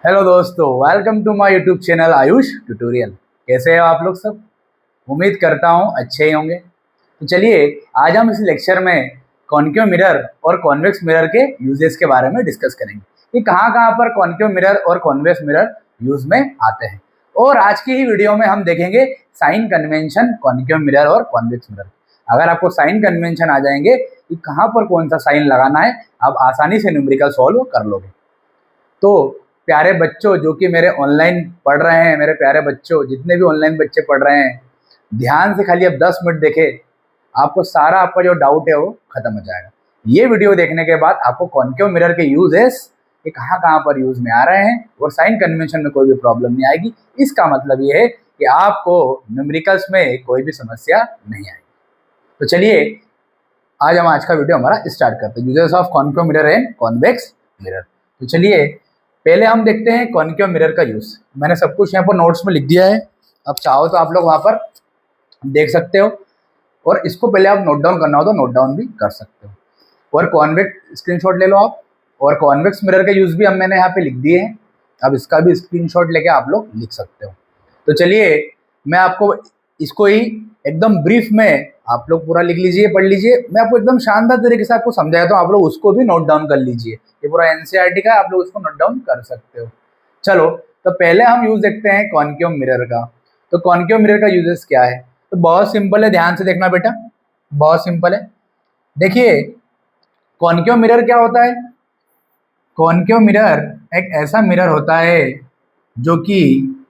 Hello दोस्तों, welcome to my YouTube channel Ayush tutorial. कैसे हो आप लोग सब? उम्मीद करता हूँ अच्छे ही होंगे। तो चलिए, आज हम इस लेक्चर में कॉन्केव मिरर और कॉन्वेक्स मिरर के यूजेस के बारे में डिस्कस करेंगे कि कहाँ कहाँ पर कॉन्केव मिरर और कॉन्वेक्स मिरर यूज में आते हैं। और आज की ही वीडियो में हम देखेंगे साइन कन्वेंशन कॉन्केव मिरर और कॉन्वेक्स मिरर। अगर आपको साइन कन्वेंशन आ जाएंगे कि कहाँ पर कौन सा साइन लगाना है, आप आसानी से न्यूमेरिकल सॉल्व कर लोगे। तो प्यारे बच्चों जो कि मेरे ऑनलाइन पढ़ रहे हैं, मेरे प्यारे बच्चों जितने भी ऑनलाइन बच्चे पढ़ रहे हैं, ध्यान से खाली अब 10 मिनट देखें, आपको सारा आपका जो डाउट है वो खत्म हो जाएगा। ये वीडियो देखने के बाद आपको कॉन्केव मिरर के यूजेस ये कहाँ कहाँ पर यूज में आ रहे हैं और साइन कन्वेंशन में कोई भी प्रॉब्लम नहीं आएगी। इसका मतलब ये है कि आपको न्यूमेरिकल्स में कोई भी समस्या नहीं आएगी। तो चलिए, आज का वीडियो हमारा स्टार्ट करते हैं, uses of concave mirror and convex mirror. तो चलिए, पहले हम देखते हैं कॉन्केव मिरर का यूज। मैंने सब कुछ यहाँ पर नोट्स में लिख दिया है, अब चाहो तो आप लोग वहाँ पर देख सकते हो, और इसको पहले आप नोट डाउन करना हो तो नोट डाउन भी कर सकते हो। और कॉन्वेक्स स्क्रीनशॉट ले लो आप, और कॉन्वेक्स मिरर के यूज भी मैंने यहाँ पे लिख दिए हैं। अब इसका भी स्क्रीनशॉट लेके आप लोग लिख सकते हो। तो चलिए, मैं आपको इसको ही एकदम ब्रीफ में आप लोग पूरा लिख लीजिए, पढ़ लीजिए। मैं आपको एकदम शानदार तरीके से आपको समझाया तो आप लोग उसको भी नोट डाउन कर लीजिए। ये पूरा एनसीईआरटी का, आप लोग उसको नोट डाउन कर सकते हो। चलो, तो पहले हम यूज देखते हैं कॉन्केव मिरर का। तो कॉन्केव मिरर का यूजेस क्या है? तो बहुत सिंपल है, ध्यान से देखना बेटा, बहुत सिंपल है। देखिए, कॉन्केव मिरर क्या होता है? कॉन्केव मिरर एक ऐसा मिरर होता है जो कि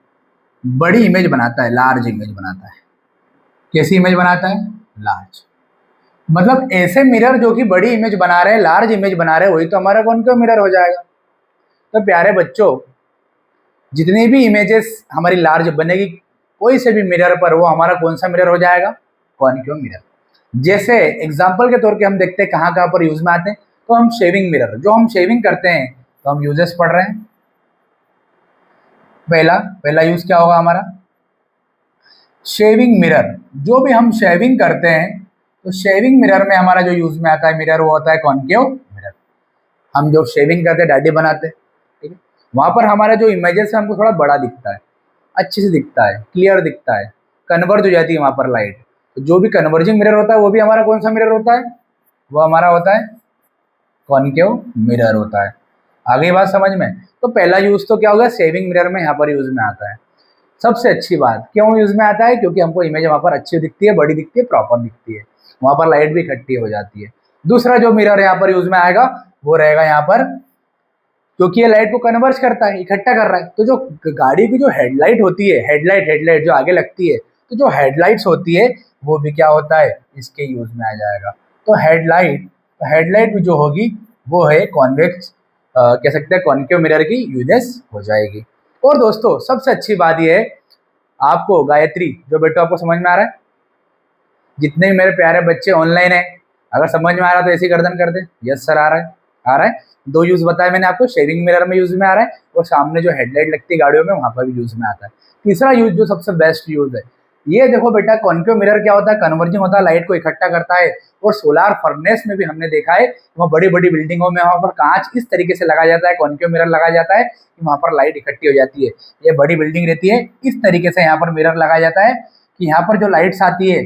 बड़ी इमेज बनाता है, लार्ज इमेज बनाता है। कैसी इमेज बनाता है? लार्ज। मतलब ऐसे मिरर जो कि बड़ी इमेज बना रहे हैं, लार्ज इमेज बना रहे हैं, वही तो हमारा कॉन्केव मिरर हो जाएगा। तो प्यारे बच्चों, जितनी भी इमेजेस हमारी लार्ज बनेगी कोई से भी मिरर पर, वो हमारा कौन सा मिरर हो जाएगा? Concave mirror. जैसे एग्जांपल के तौर पे हम देखते हैं कहाँ कहाँ पर यूज में आते हैं। तो हम शेविंग मिरर, जो हम शेविंग करते हैं, तो हम यूजेस पढ़ रहे हैं। पहला पहला यूज क्या होगा हमारा? Shaving mirror. जो भी हम शेविंग करते हैं, तो शेविंग मिरर में हमारा जो यूज में आता है मिरर, वो होता है कॉन्केव मिरर। हम जो शेविंग करते हैं, दाढ़ी बनाते हैं, ठीक है, वहां पर हमारा जो इमेजेस है हमको थोड़ा बड़ा दिखता है, अच्छे से दिखता है, क्लियर दिखता है, कन्वर्ज हो जाती है वहां पर लाइट। तो जो भी कन्वर्जिंग मिरर होता है वो भी हमारा कौन सा मिरर होता है? वो हमारा होता है कॉन्केव मिरर होता है। आगे बात समझ में? तो पहला यूज तो क्या होगा? शेविंग मिरर में यहाँ पर यूज में आता है। सबसे अच्छी बात क्यों यूज में आता है? क्योंकि हमको इमेज वहां पर अच्छी दिखती है, बड़ी दिखती है, प्रॉपर दिखती है, वहां पर लाइट भी इकट्ठी हो जाती है। दूसरा जो मिरर यहाँ पर यूज में आएगा वो रहेगा यहाँ पर, क्योंकि ये लाइट को कन्वर्ज करता है, इकट्ठा कर रहा है। तो जो गाड़ी की जो हेडलाइट होती है, हेडलाइट जो आगे लगती है, तो जो हेडलाइट्स होती है वो भी क्या होता है? इसके यूज में आ जाएगा। तो हेडलाइट भी जो होगी वो है कॉन्वेक्स, कह सकते हैं कॉन्केव मिरर की यूजेस हो जाएगी। और दोस्तों, सबसे अच्छी बात यह है, आपको गायत्री जो बेटा आपको समझ में आ रहा है? जितने भी मेरे प्यारे बच्चे ऑनलाइन है, अगर समझ में आ रहा है तो ऐसी गर्दन कर दे, यस सर आ रहा है, आ रहा है। दो यूज बताया मैंने आपको, शेविंग मिरर में यूज में आ रहा है, और सामने जो हेडलाइट लगती है गाड़ियों में वहां पर भी यूज में आता है। तीसरा यूज जो सबसे बेस्ट यूज है, ये देखो बेटा, कॉन्केव मिरर क्या होता है? कन्वर्जिंग होता है, लाइट को इकट्ठा करता है। और सोलार फर्नेस में भी हमने देखा है, वहाँ बड़ी बड़ी बिल्डिंगों में वहाँ पर कांच इस तरीके से लगाया जाता है, कॉन्केव मिरर लगाया जाता है कि वहाँ पर लाइट इकट्ठी हो जाती है। ये बड़ी बिल्डिंग रहती है, इस तरीके से यहाँ पर मिरर लगाया जाता है कि यहाँ पर जो लाइट्स आती है,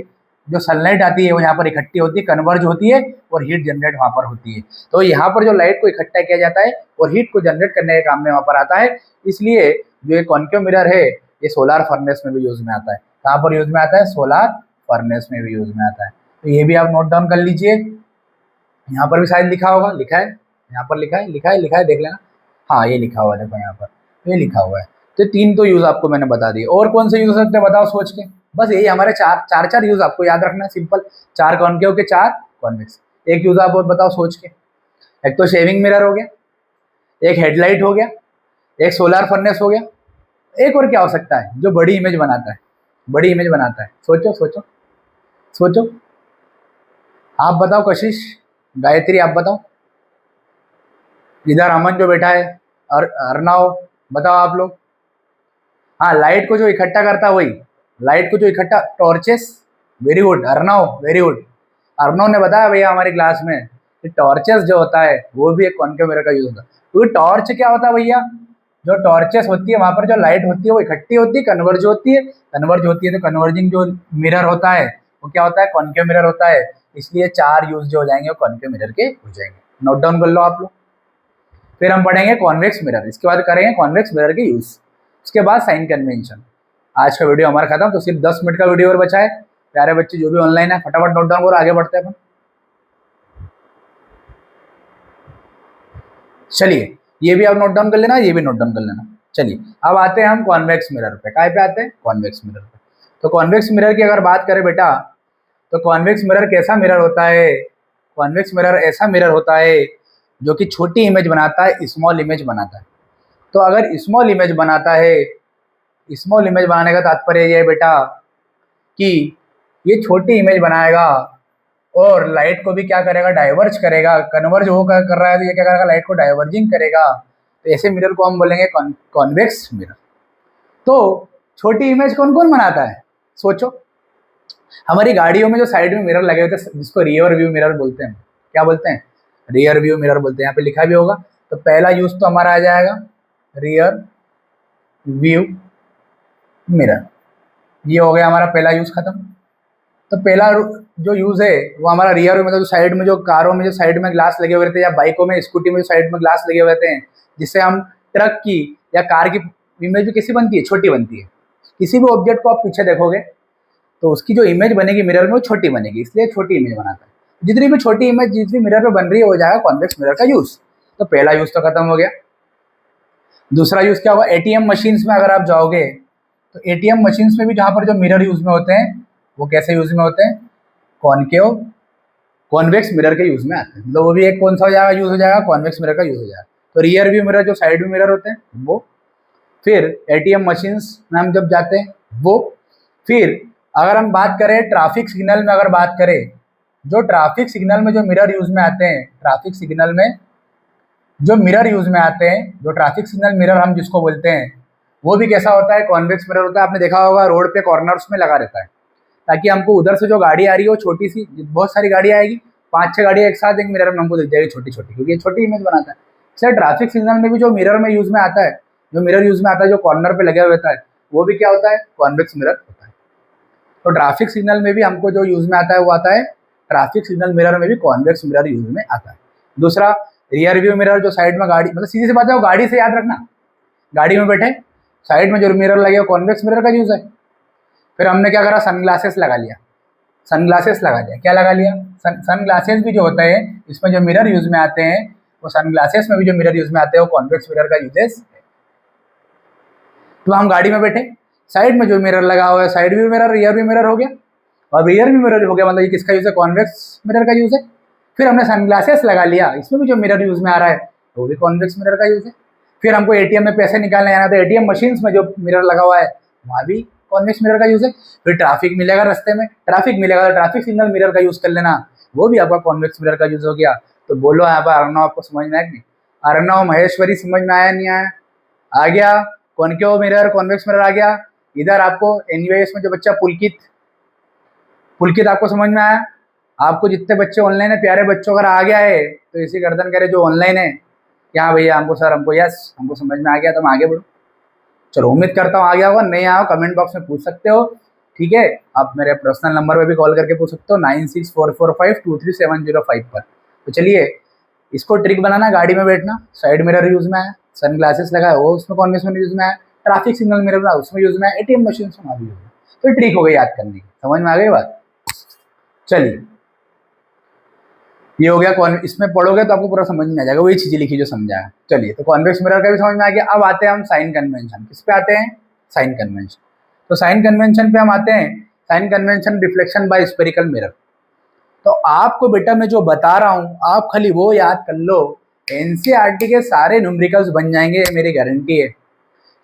जो सनलाइट आती है, वो यहाँ पर इकट्ठी होती है, कन्वर्ज होती है, और हीट जनरेट वहाँ पर होती है। तो यहाँ पर जो लाइट को इकट्ठा किया जाता है और हीट को जनरेट करने के काम में वहाँ पर आता है। इसलिए जो ये कॉन्केव मिरर है, ये सोलार फर्नेस में भी यूज में आता है। कहाँ पर यूज में आता है? सोलार फर्नेस में भी यूज में आता है। तो ये भी आप नोट डाउन कर लीजिए। यहाँ पर भी शायद लिखा होगा, लिखा है, यहाँ पर लिखा है, देख लेना। हाँ, ये लिखा हुआ है, देखो यहाँ पर, तो ये लिखा हुआ है। तो तीन तो यूज आपको मैंने बता दिए। और कौन से यूज हो सकते हैं बताओ सोच के? बस यही हमारे चार यूज आपको याद रखना है, सिंपल। 4 कॉन्केव के 4 कॉन्वेक्स। एक यूज आप और बताओ सोच के। एक तो शेविंग मिरर हो गया, एक हेडलाइट हो गया, एक सोलार फर्नेस हो गया, एक और क्या हो सकता है जो बड़ी इमेज बनाता है? बड़ी इमेज बनाता है, सोचो सोचो सोचो। आप बताओ, कशिश, गायत्री, आप बताओ। इधर अमन जो बैठा है, और अर्नव, बताओ आप लोग। हाँ, लाइट को जो इकट्ठा करता है वही, लाइट को जो इकट्ठा, torches. Very good Arnav, very good. Arnav ने बताया भैया हमारी क्लास में कि टॉर्चेस जो होता है वो भी एक कॉन्केव मिरर का यूज होता है। क्योंकि टॉर्च क्या होता है भैया? जो टॉर्चेस होती है वहाँ पर जो लाइट होती है वो इकट्ठी होती है, कन्वर्ज होती है, कन्वर्ज होती है तो कन्वर्जिंग जो मिरर होता है वो क्या होता है, कॉन्केव मिरर होता है। इसलिए 4 यूज जो हो जाएंगे वो कॉन्केव मिरर के हो जाएंगे। नोट डाउन कर लो आप लोग। फिर हम पढ़ेंगे कॉन्वेक्स मिरर, इसके बाद करेंगे कॉन्वेक्स मिरर के यूज, उसके बाद साइन कन्वेंशन। आज का वीडियो हमारा खत्म, तो सिर्फ 10 मिनट का वीडियो और बचा है। प्यारे बच्चे जो भी ऑनलाइन है फटाफट नोट डाउन करो, आगे बढ़ते हैं अपन। चलिए ये भी आप नोट डाउन कर लेना, ये भी नोट डाउन कर लेना। चलिए अब आते हैं हम कॉन्वेक्स मिरर पे। काय पे आते हैं? कॉन्वेक्स मिरर पे। तो कॉन्वेक्स मिरर की अगर बात करें बेटा, तो कॉन्वेक्स मिरर कैसा मिरर होता है? कॉन्वेक्स मिरर ऐसा मिरर होता है जो कि छोटी इमेज बनाता है, स्मॉल इमेज बनाता है। तो अगर स्मॉल इमेज बनाता है, स्मॉल इमेज बनाने का तात्पर्य ये है बेटा कि ये छोटी इमेज बनाएगा और लाइट को भी क्या करेगा, डाइवर्ज करेगा। कन्वर्ज हो कर रहा है तो ये क्या करेगा, लाइट को डाइवर्जिंग करेगा। तो ऐसे मिरर को हम बोलेंगे कॉन्वेक्स मिरर। तो छोटी इमेज कौन कौन बनाता है? सोचो, हमारी गाड़ियों में जो साइड में मिरर लगे होते हैं जिसको रियर व्यू मिरर बोलते हैं। क्या बोलते हैं? रियर व्यू मिरर बोलते हैं। यहाँ पे लिखा भी होगा। तो पहला यूज तो हमारा आ जाएगा रियर व्यू मिरर। ये हो गया हमारा पहला यूज खत्म। तो पहला जो यूज है वो हमारा रियर व्यू, मतलब साइड में जो कारों में जो साइड में ग्लास लगे हुए रहते हैं, या बाइकों में स्कूटी में जो साइड में ग्लास लगे हुए रहते हैं, जिससे हम ट्रक की या कार की इमेज भी कैसी बनती है, छोटी बनती है। किसी भी ऑब्जेक्ट को आप पीछे देखोगे तो उसकी जो इमेज बनेगी मिरर में वो छोटी बनेगी, इसलिए छोटी इमेज बनाता है। जितनी भी छोटी इमेज जितनी मिरर पे बन रही है हो जाएगा कॉन्वेक्स मिरर का यूज। तो पहला यूज तो खत्म हो गया। दूसरा यूज क्या होगा? एटीएम मशीन्स में अगर आप जाओगे तो एटीएम मशीन्स में भी जहाँ पर जो मिरर यूज में होते हैं वो कैसे यूज में होते हैं? कॉनकेव कॉन्वेक्स मिरर के यूज में आते हैं। तो वो भी एक कौन सा हो जाएगा, यूज हो जाएगा, कॉन्वेक्स मिरर का यूज हो जाएगा। तो रियर व्यू मिरर जो साइड व्यू मिरर होते हैं वो, फिर एटीएम मशीन्स में हम जब जाते हैं वो, फिर अगर हम बात करें ट्रैफिक सिग्नल में, अगर बात करें जो ट्रैफिक सिग्नल में जो मिरर यूज में आते हैं, ट्रैफिक सिग्नल में जो मिरर यूज में आते हैं, जो ट्रैफिक सिग्नल मिरर हम जिसको बोलते हैं, वो भी कैसा होता है? कॉन्वेक्स मिरर होता है। आपने देखा होगा रोड पे कॉर्नर्स में लगा रहता है, ताकि हमको उधर से जो गाड़ी आ रही है वो छोटी सी, बहुत सारी गाड़ी आएगी, 5-6 गाड़ियाँ एक साथ एक मिरर में हमको दिख जाएगी छोटी छोटी, क्योंकि ये छोटी इमेज बनाता है। इसलिए ट्रैफिक सिग्नल में भी जो मिरर में यूज में आता है, जो मिरर यूज में आता है जो कॉर्नर पे लगा रहता है, वो भी क्या होता है? कॉन्वेक्स मिरर होता है। तो ट्रैफिक सिग्नल में भी हमको जो यूज में आता है वो आता है ट्रैफिक सिग्नल मिरर में भी कॉन्वेक्स मिरर यूज में आता है। दूसरा रियर व्यू मिरर, जो साइड में गाड़ी, मतलब सीधी सी बात है वो गाड़ी से याद रखना, गाड़ी में बैठे साइड में जो मिरर लगे वो कॉन्वेक्स मिरर का यूज है। फिर हमने क्या करा? सनग्लासेस लगा लिया, सनग्लासेस लगा लिया। क्या लगा लिया? सनग्लासेस भी जो होता है इसमें जो मिरर यूज में आते हैं, वो सनग्लासेस में भी जो मिरर यूज में आते हैं वो कॉन्वेक्स मिरर का यूजेस है। तो हम गाड़ी में बैठे, साइड में जो मिरर लगा हुआ है side view mirror, rear view mirror हो गया, और रियर व्यू मिरर हो गया, मतलब ये किसका यूज है? कॉन्वेक्स मिरर का यूज है। फिर हमने सनग्लासेस लगा लिया, इसमें भी जो मिरर यूज में आ रहा है वो भी कॉन्वेक्स मिरर का यूज है। फिर हमको एटीएम में पैसे निकालने जाना, तो एटीएम मशीन्स में जो मिरर लगा हुआ है वहाँ भी कॉन्वेक्स मिरर का यूज है। फिर ट्रैफिक मिलेगा, रास्ते में ट्रैफिक मिलेगा तो ट्रैफिक सिग्नल मिरर का यूज कर लेना, वो भी आपका कॉन्वेक्स मिरर का यूज हो गया। तो बोलो यहाँ पर अर्णव आपको समझ में आया कि नहीं? अर्णव महेश्वरी समझ में आया नहीं आया? आ गया। कॉन्केव मिरर कॉन्वेक्स मिरर आ गया। इधर आपको एनयूएस में जो बच्चा पुलकित, पुलकित आपको समझ में आया? आपको जितने बच्चे ऑनलाइन है प्यारे बच्चों, अगर आ गया है तो इसी गर्दन करे जो ऑनलाइन है, क्या भैया हमको सर, हमको यस, हमको समझ में आ गया, तो हम आगे बढ़ो। चलो उम्मीद करता हूँ आ गया होगा। नहीं आया कमेंट बॉक्स में पूछ सकते हो, ठीक है? आप मेरे पर्सनल नंबर पे भी कॉल करके पूछ सकते हो 9644523705 पर। तो चलिए इसको ट्रिक बनाना, गाड़ी में बैठना, साइड मिरर यूज में आया, सन ग्लासेस लगाए वो उसमें कॉन्वेक्स मिरर यूज में आया, ट्रैफिक सिग्नल मिरर बना उसमें यूज में आया, एटीएम मशीन में भी यूज में। तो ट्रिक हो गई याद करने की, समझ में आ गई बात? चलिए ये हो गया इसमें पढ़ोगे तो आपको पूरा समझ में आ जाएगा, वही चीजें लिखी जो समझाया। चलिए तो कॉन्वेक्स मिरर का भी समझ में आ गया। अब आते हैं हम साइन कन्वेंशन। किस पे आते हैं? Sign convention. तो साइन कन्वेंशन पे हम आते हैं, sign convention reflection by spherical mirror. तो आपको बेटा मैं जो बता रहा हूँ आप खाली वो याद कर लो, एनसीईआरटी के सारे न्यूमेरिकल्स बन जाएंगे, मेरी गारंटी है।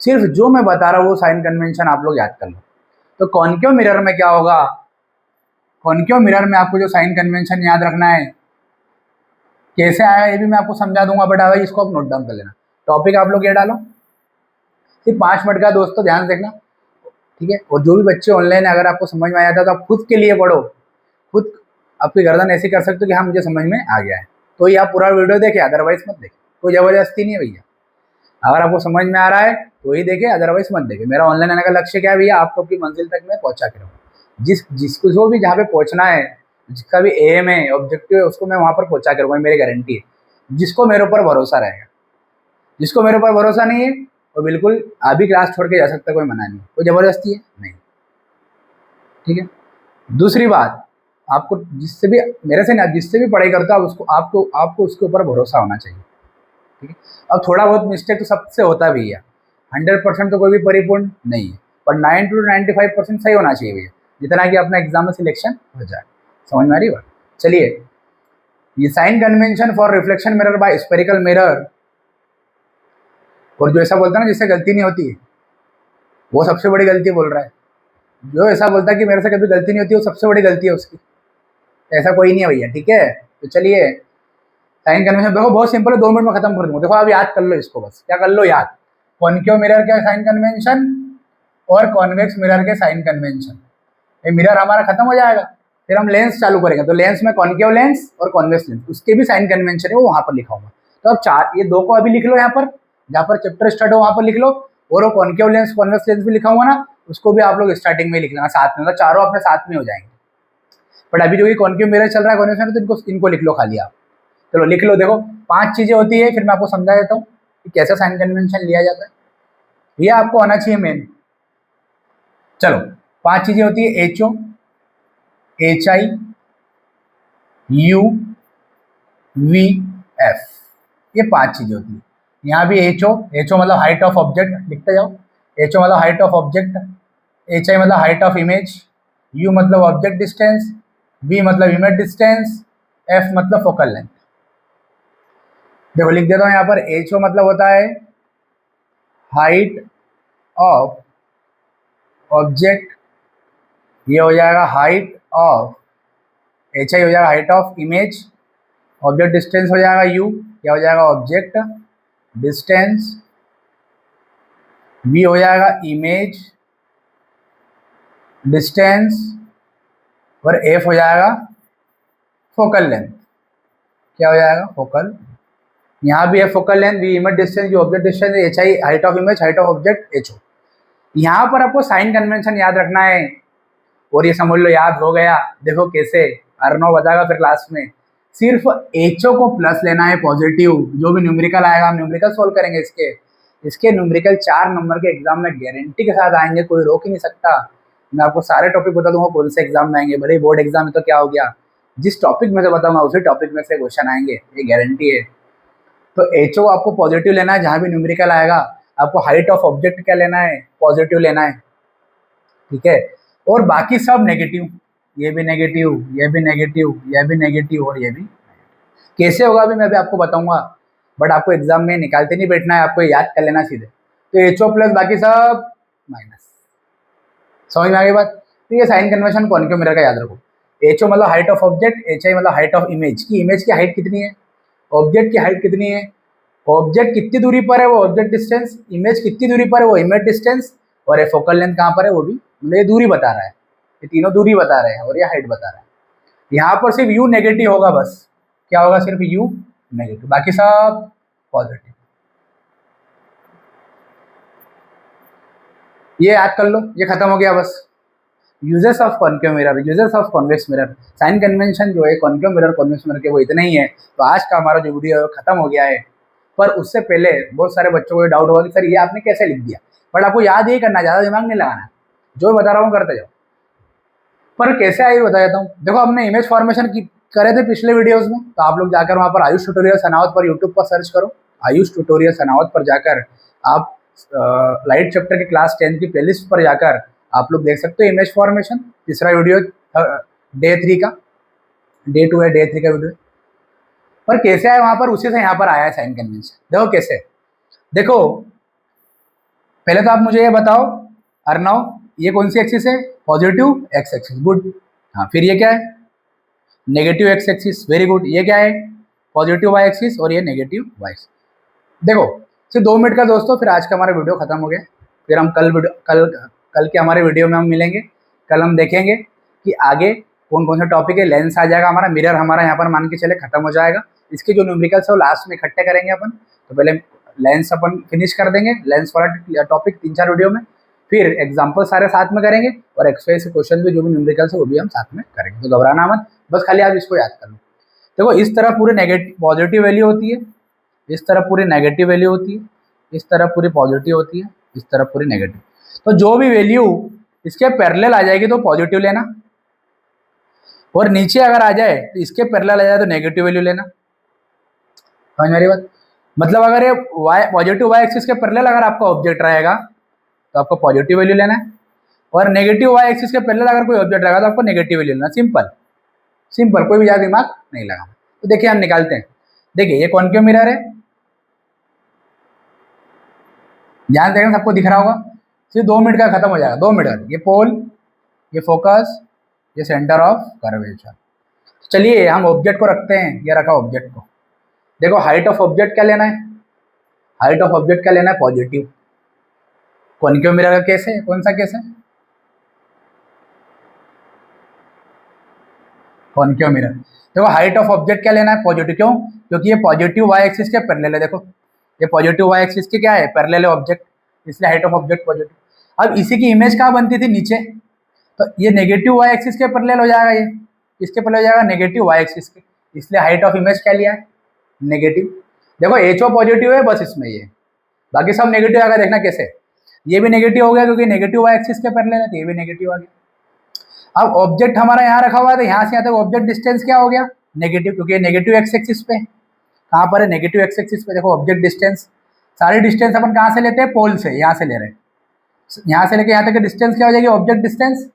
सिर्फ जो मैं बता रहा हूँ वो साइन कन्वेंशन आप लोग याद कर लो। तो कॉन्केव मिरर में क्या होगा? कॉन्केव मिरर में आपको जो साइन कन्वेंशन याद रखना है, कैसे आया ये भी मैं आपको समझा दूंगा, बट भाई इसको आप नोट डाउन कर लेना। टॉपिक आप लोग ये डालो, सिर्फ 5 मिनट का दोस्तों, ध्यान देखना, ठीक है? और जो भी बच्चे ऑनलाइन है अगर आपको समझ में आया था तो आप खुद के लिए पढ़ो, खुद आपकी गर्दन ऐसी कर सकते हो कि हाँ मुझे समझ में आ गया है, तो ये आप पूरा वीडियो देखें, अदरवाइज मत देखें, कोई जबरदस्ती नहीं है भैया। अगर आपको समझ में आ रहा है तो ही देखे, अदरवाइज मत देखे। मेरा ऑनलाइन आने का लक्ष्य क्या है भैया, आपको अपनी मंजिल तक मैं पहुंचा के रहूँगा। जिसको जो भी जहाँ पे पहुंचना है, जिसका भी एम है, ऑब्जेक्टिव है, उसको मैं वहाँ पर पहुंचा के रहूँगा, मेरी गारंटी है। जिसको मेरे ऊपर भरोसा रहेगा, जिसको मेरे ऊपर भरोसा नहीं है वो बिल्कुल अभी क्लास छोड़ के जा सकता है, कोई मना नहीं, कोई ज़बरदस्ती है नहीं, ठीक है। दूसरी बात, आपको जिससे भी, मेरे से ना, जिससे भी पढ़ाई करता है उसको आपको आपको उसके ऊपर भरोसा होना चाहिए, ठीक है। अब थोड़ा बहुत मिस्टेक तो सबसे होता भी है, 100% तो कोई भी परिपूर्ण नहीं है, पर 90 to 95% सही होना चाहिए भैया, जितना कि अपना एग्जाम में सिलेक्शन हो जाए। समझ में आ रही बात? चलिए, ये sign convention for reflection mirror by spherical mirror, और जो ऐसा बोलता है ना जिससे गलती नहीं होती है, वो सबसे बड़ी गलती बोल रहा है। जो ऐसा बोलता है कि मेरे से कभी गलती नहीं होती, वो सबसे बड़ी गलती है उसकी। ऐसा कोई नहीं है भैया, ठीक है। तो चलिए, साइन कन्वेंशन देखो बहुत सिंपल है, 2 मिनट में खत्म कर दूंगा। देखो आप याद कर लो इसको, बस क्या कर लो याद, कॉन्केव मिरर के साइन कन्वेंशन और कॉन्वेक्स मिरर के साइन कन्वेंशन। ये मिरर हमारा खत्म हो जाएगा, फिर हम लेंस चालू करेंगे। तो लेंस में कॉन्केव लेंस और कॉन्वेक्स लेंस, उसके भी साइन कन्वेंशन है, वो वहां पर लिखा होगा। तो अब चार, ये 2 को अभी लिख लो यहाँ पर, जहाँ पर चैप्टर स्टार्ट हो वहां पर लिख लो, और वो कॉन्केव लेंस कॉन्वेक्स लेंस भी लिखा हुआ ना, उसको भी आप लोग स्टार्टिंग में लिख लेना साथ में, मतलब चारों अपने साथ में हो जाएंगे। बट अभी जो ये कॉन्केव मिरर चल रहा है, कॉन्वेक्स, तो इनको लिख लो खाली आप। चलो लिख लो। देखो 5 चीजें होती है, फिर मैं आपको समझा देता हूँ कि कैसे साइन कन्वेंशन लिया जाता है। ये आपको आना चाहिए मेन। चलो 5 चीजें होती है, HO, HI, U, V, F, ये 5 चीजें होती है। यहाँ भी HO मतलब हाइट ऑफ ऑब्जेक्ट, लिखते जाओ। HO मतलब हाइट ऑफ ऑब्जेक्ट, HI मतलब हाइट ऑफ इमेज, U मतलब ऑब्जेक्ट डिस्टेंस, V मतलब इमेज डिस्टेंस, F मतलब फोकल लेंथ। देखो लिख देता हूँ यहाँ पर, HO मतलब होता है हाइट ऑफ ऑब्जेक्ट, ये हो जाएगा हाइट ऑफ, HI हो जाएगा height of image, object distance हो जाएगा U, क्या हो जाएगा ऑब्जेक्ट डिस्टेंस, V हो जाएगा इमेज डिस्टेंस, और F हो जाएगा फोकल लेंथ, क्या हो जाएगा फोकल। यहाँ भी है focal length, V image distance, जो object distance, HI height of image, height of object HO। यहाँ पर आपको साइन कन्वेंशन याद रखना है, और ये समझ लो याद हो गया। देखो कैसे, अर्नव बताएगा फिर क्लास में। सिर्फ HO को प्लस लेना है पॉजिटिव, जो भी न्यूमेरिकल आएगा हम न्यूमेरिकल सोल्व करेंगे। इसके न्यूमेरिकल 4 नंबर के एग्जाम में गारंटी के साथ आएंगे, कोई रोक ही नहीं सकता। मैं आपको सारे टॉपिक बता दूंगा कौन से एग्जाम में आएंगे, भले ही बोर्ड एग्जाम में तो क्या हो गया, जिस टॉपिक में से बताऊंगा उसी टॉपिक में से क्वेश्चन आएंगे, ये गारंटी है। तो HO आपको पॉजिटिव लेना है, जहाँ भी न्यूमेरिकल आएगा। आपको हाइट ऑफ ऑब्जेक्ट क्या लेना है, पॉजिटिव लेना है, ठीक है। और बाकी सब नेगेटिव, ये भी नेगेटिव, ये भी नेगेटिव, ये भी नेगेटिव, और ये भी। कैसे होगा अभी मैं भी आपको बताऊंगा, बट आपको एग्जाम में निकालते नहीं बैठना है, आपको याद कर लेना सीधे। तो HO प्लस बाकी सब माइनस। समझ में आ गई बात? तो ये साइन कन्वेंशन कॉन्केव मिरर का याद रखो। HO मतलब हाइट ऑफ ऑब्जेक्ट, HI मतलब हाइट ऑफ इमेज, की इमेज की हाइट कितनी है, ऑब्जेक्ट की हाइट कितनी है, ऑब्जेक्ट कितनी दूरी पर है वो ऑब्जेक्ट डिस्टेंस, इमेज कितनी दूरी पर है वो इमेज डिस्टेंस, और ये फोकल लेंथ कहाँ पर है वो भी, मतलब ये दूरी बता रहा है, ये तीनों दूरी बता रहे हैं, और ये हाइट बता रहा है। यहाँ पर सिर्फ U नेगेटिव होगा, बस क्या होगा, सिर्फ U नेगेटिव, बाकी सब पॉजिटिव। ये याद कर लो, ये खत्म हो गया बस। Uses of concave mirror, uses of convex mirror, sign convention जो है कॉन्केव मिरर कॉन्वेक्स मिरर के वो इतने ही है। तो आज का हमारा जो वीडियो है खत्म हो गया है। पर उससे पहले बहुत सारे बच्चों को डाउट होगा कि सर ये आपने कैसे लिख दिया, बट आपको याद ही करना, ज़्यादा दिमाग नहीं लगाना, जो बता रहा हूँ करते जाओ। पर कैसे आई बता देता हूँ। देखो हमने इमेज फॉर्मेशन की करे थे पिछले वीडियोस में, तो आप लोग जाकर वहाँ पर आयुष ट्यूटोरियल सनावत पर यूट्यूब पर सर्च करो, आयुष ट्यूटोरियल सनावत पर जाकर आप लाइट चैप्टर की क्लास 10 की प्लेलिस्ट पर जाकर आप लोग देख सकते हो इमेज फॉर्मेशन। तीसरा वीडियो डे 3 का, डे 2 है, डे 3 का वीडियो। पर कैसे आया वहाँ पर, उसी से यहाँ पर आया है साइन कन्वेंशन। देखो कैसे, देखो पहले तो आप मुझे ये बताओ अर्नव, ये कौन सी एक्सिस है, पॉजिटिव एक्स एक्सिस, गुड। हाँ फिर ये क्या है, negative x axis, very good. ये क्या है, पॉजिटिव वाई एक्सिस, और ये नेगेटिव वाई एक्सिस। देखो सिर्फ 2 मिनट का दोस्तों, फिर आज का हमारा वीडियो खत्म हो गया। फिर हम कल के हमारे वीडियो में हम मिलेंगे। कल हम देखेंगे कि आगे कौन कौन सा टॉपिक है। लेंस आ जाएगा हमारा, मिरर हमारा यहाँ पर मान के चले खत्म हो जाएगा। इसके जो न्यूमेरिकल्स है वो लास्ट में इकट्ठे करेंगे अपन। तो पहले लेंस अपन फिनिश कर देंगे, लेंस वाला टॉपिक 3-4 वीडियो में, फिर एग्जाम्पल सारे साथ में करेंगे और एक्सरसाइज के क्वेश्चन भी जो भी न्यूमेरिकल्स है वो भी हम साथ में करेंगे। तो घबराना मत, बस खाली आप इसको याद कर लो। देखो इस तरफ पूरी नेगेटिव पॉजिटिव वैल्यू होती है, इस तरफ पूरी नेगेटिव वैल्यू होती है, इस तरफ पूरी पॉजिटिव होती है, इस तरफ पूरी नेगेटिव। तो जो भी वैल्यू इसके पैरेलल आ जाएगी तो पॉजिटिव लेना, और नीचे अगर आ जाए तो इसके पैरेलल आ जाए तो नेगेटिव वैल्यू लेना। समझ मेरी बात? मतलब अगर ये पॉजिटिव वाई एक्सिस के पैरेलल अगर आपका ऑब्जेक्ट रहेगा तो आपको पॉजिटिव वैल्यू लेना है, और नेगेटिव वाई एक्सिस के पैरेलल अगर कोई ऑब्जेक्ट रहेगा तो आपको नेगेटिव वैल्यू लेना। सिंपल सिंपल, कोई भी ज़्यादा दिमाग नहीं लगाना। तो देखिए हम निकालते हैं। देखिए ये कॉन्केव मिरर है, ध्यान देखें सबको दिख रहा होगा। सिर्फ 2 मिनट का खत्म हो जाएगा, 2 मिनट। ये पोल, ये फोकस, ये सेंटर ऑफ कर्वेचर। चलिए हम ऑब्जेक्ट को रखते हैं, ये रखा ऑब्जेक्ट को। देखो हाइट ऑफ ऑब्जेक्ट क्या लेना है, हाइट ऑफ ऑब्जेक्ट क्या लेना है, पॉजिटिव। कॉन्केव मिरर का केस है, कौन सा केस है, कॉन्केव मिरर। देखो हाइट ऑफ ऑब्जेक्ट क्या लेना है, पॉजिटिव। क्यों? क्योंकि ये पॉजिटिव वाई एक्सिस के पैरेलल है। देखो ये पॉजिटिव वाई एक्सिस के क्या है, पैरेलल है ऑब्जेक्ट, इसलिए हाइट ऑफ ऑब्जेक्ट पॉजिटिव। अब इसी की इमेज कहाँ बनती थी, नीचे। तो ये नेगेटिव वाई एक्सिस के पैरेलल हो जाएगा, ये किसके पैरेलल हो जाएगा, नेगेटिव वाई एक्सिस के, इसलिए हाइट ऑफ इमेज क्या लिया है, नेगेटिव। देखो एचओ पॉजिटिव है बस इसमें, ये बाकी सब नेगेटिव आएगा। देखना कैसे, ये भी नेगेटिव हो गया क्योंकि नेगेटिव वाई एक्सिस के पैरेलल है, तो ये भी नेगेटिव आ गया। अब ऑब्जेक्ट हमारा यहाँ रखा हुआ है, तो यहाँ से यहाँ तक ऑब्जेक्ट डिस्टेंस क्या हो गया, नेगेटिव, क्योंकि ये नेगेटिव एक्स एक्सिस पे। कहाँ पर है, नेगेटिव एक्स एक्सिस पे। देखो ऑब्जेक्ट डिस्टेंस, सारी डिस्टेंस अपन कहाँ से लेते हैं, पोल से, यहाँ से ले रहे हैं। यहाँ से लेके यहाँ तक डिस्टेंस क्या हो जाएगी, ऑब्जेक्ट डिस्टेंस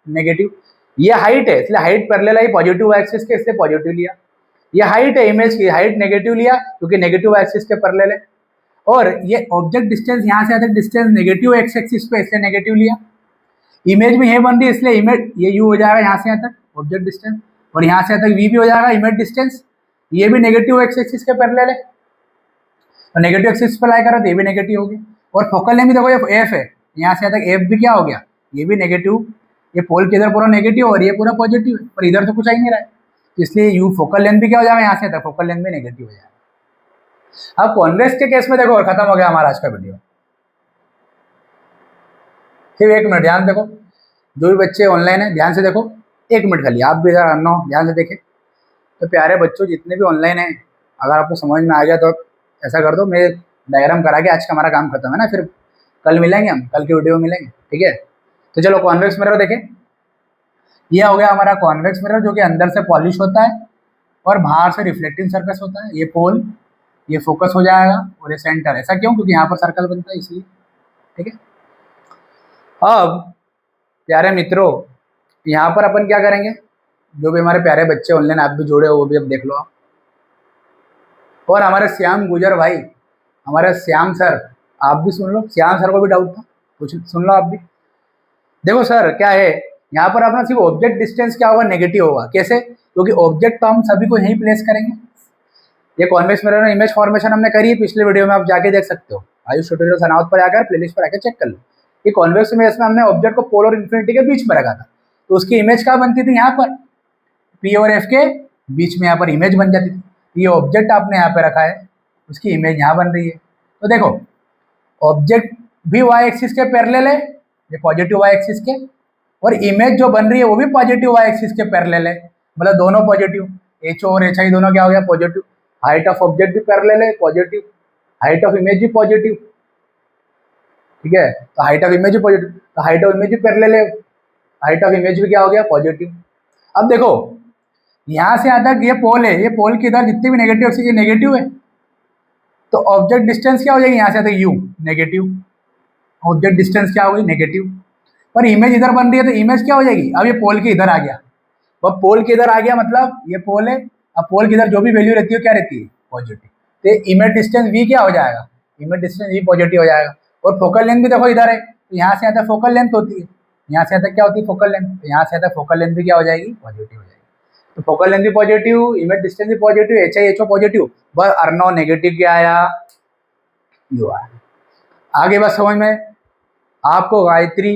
नेगेटिव। ये हाइट है, इसलिए हाइट पैरेलल है पॉजिटिव एक्सिस के, इसलिए पॉजिटिव लिया। ये हाइट है इमेज की, हाइट नेगेटिव लिया क्योंकि नेगेटिव एक्सिस के पैरेलल है। और ये ऑब्जेक्ट डिस्टेंस यहाँ से यहाँ तक डिस्टेंस नेगेटिव एक्स एक्सिस पे, इसलिए नेगेटिव लिया। इमेज में ये बन रही है इसलिए इमेज ये यू हो जाएगा यहाँ से यहाँ तक ऑब्जेक्ट डिस्टेंस, और यहाँ से यहाँ तक वी भी हो जाएगा इमेज डिस्टेंस। ये भी नेगेटिव एक्स एक्सिस के पैरेलल है, तो नेगेटिव एक्सिस पर लाई करा तो ये भी नेगेटिव हो गया। और फोकल लेंथ भी देखो ये एफ है, यहाँ से यहाँ तक एफ भी क्या हो गया, ये भी नेगेटिव। ये पोल के इधर पूरा नेगेटिव और ये पूरा पॉजिटिव है, और इधर तो कुछ आ ही नहीं रहा है, इसलिए यू फोकल लेंथ भी क्या हो जाएगा, यहाँ से तक फोकल लेंथ भी नेगेटिव हो जाएगा। अब कॉन्वेक्स के केस में देखो और खत्म हो गया हमारा आज का वीडियो। फिर 1 मिनट ध्यान देखो, जो भी बच्चे ऑनलाइन है ध्यान से देखो, 1 मिनट खाली, आप भी इधर आना हो ध्यान से देखें। तो प्यारे बच्चों जितने भी ऑनलाइन हैं, अगर आपको समझ में आ गया तो ऐसा कर दो, मेरे डायग्राम करा के आज का हमारा काम खत्म है ना, फिर कल मिलेंगे हम, कल की वीडियो में मिलेंगे, ठीक है। तो चलो कॉन्वेक्स मिरर देखें। ये हो गया हमारा कॉन्वेक्स मिरर, जो कि अंदर से पॉलिश होता है और बाहर से रिफ्लेक्टिंग सरफेस होता है। ये पोल, ये फोकस हो जाएगा, और ये सेंटर। ऐसा क्यों? क्योंकि यहाँ पर सर्कल बनता है इसलिए, ठीक है। अब प्यारे मित्रों, यहाँ पर अपन क्या करेंगे, जो भी हमारे प्यारे बच्चे ऑनलाइन आप भी जुड़े हो वो भी अब देख लो आप। और हमारे श्याम गुजर भाई, हमारे श्याम सर, आप भी सुन लो, श्याम सर को भी डाउट था, कुछ सुन लो आप भी। देखो सर क्या है, यहाँ पर अपना सिर्फ ऑब्जेक्ट डिस्टेंस क्या होगा, नेगेटिव होगा। कैसे? क्योंकि ऑब्जेक्ट तो हम सभी को यहीं प्लेस करेंगे। ये कॉन्वेक्स मिरर में इमेज फॉर्मेशन हमने करी है पिछले वीडियो में, आप जाके देख सकते हो, आयुष ट्यूटोरियल सनावत पर आकर प्लेलिस्ट पर आकर चेक कर लो। ये कॉन्वेक्स इमेज में हमने ऑब्जेक्ट को पोल और इन्फिनिटी के बीच में रखा था, तो उसकी इमेज क्या बनती थी, यहाँ पर पी और एफ के बीच में यहाँ पर इमेज बन जाती थी। ये ऑब्जेक्ट आपने यहाँ पे रखा है, उसकी इमेज यहाँ बन रही है। तो देखो ऑब्जेक्ट भी वाई एक्सिस के पैरेलल है, ये पॉजिटिव वाई एक्सिस के, और इमेज जो बन रही है वो भी पॉजिटिव वाई एक्सिस के पैरेलल है, मतलब दोनों पॉजिटिव, एच और एच आई दोनों क्या हो गया, पॉजिटिव। हाइट ऑफ ऑब्जेक्ट भी पैरेलल है, पॉजिटिव। हाइट ऑफ इमेज भी पॉजिटिव, ठीक है। तो हाइट ऑफ इमेज भी पॉजिटिव, तो हाइट ऑफ इमेज भी पैरेलल है, हाइट ऑफ इमेज भी क्या हो गया, पॉजिटिव। अब देखो यहाँ से यहाँ तक ये पोल है, ये पोल के इधर जितनी भी नेगेटिव एक्सिस नेगेटिव है, तो ऑब्जेक्ट डिस्टेंस क्या हो जाएगी, यहाँ से आता है यू, नेगेटिव। ऑब्जेक्ट डिस्टेंस क्या होगी, नेगेटिव। पर इमेज इधर बन रही है, तो इमेज क्या हो जाएगी, अब ये पोल के इधर आ गया, वह पोल के इधर आ गया, मतलब ये पोल है। अब पोल के इधर जो भी वैल्यू रहती है क्या रहती है, पॉजिटिव। तो इमेज डिस्टेंस वी क्या हो जाएगा, इमेज डिस्टेंस वी पॉजिटिव हो जाएगा। और फोकल लेंथ भी देखो इधर है, तो यहाँ से यहाँ तक फोकल लेंथ होती है, यहाँ से यहाँ तक क्या होती है, फोकल लेंथ। तो यहाँ से यहाँ तक फोकल लेंथ भी क्या हो जाएगी, पॉजिटिव हो जाएगी। तो फोकल लेंथ भी पॉजिटिव, इमेज डिस्टेंस भी positive, H I H O positive, बस अर्नो नेगेटिव क्या आया, यू आया। आगे बस समझ में, आपको गायत्री,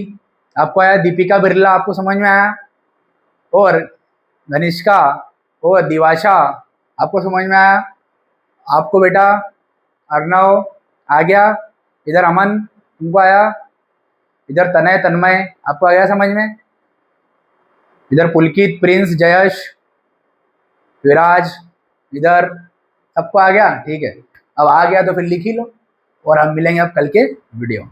आपको आया दीपिका बिरला, आपको समझ में आया, और घनिष्का और दिवाशा आपको समझ में आया, आपको बेटा अर्णव, आ गया। इधर अमन तुमको आया, इधर तनय तन्मय आपको आ गया समझ में, इधर पुलकित प्रिंस जयश विराज, इधर सबको आ गया। ठीक है, अब आ गया तो फिर लिख ही लो और हम मिलेंगे अब कल के वीडियो में।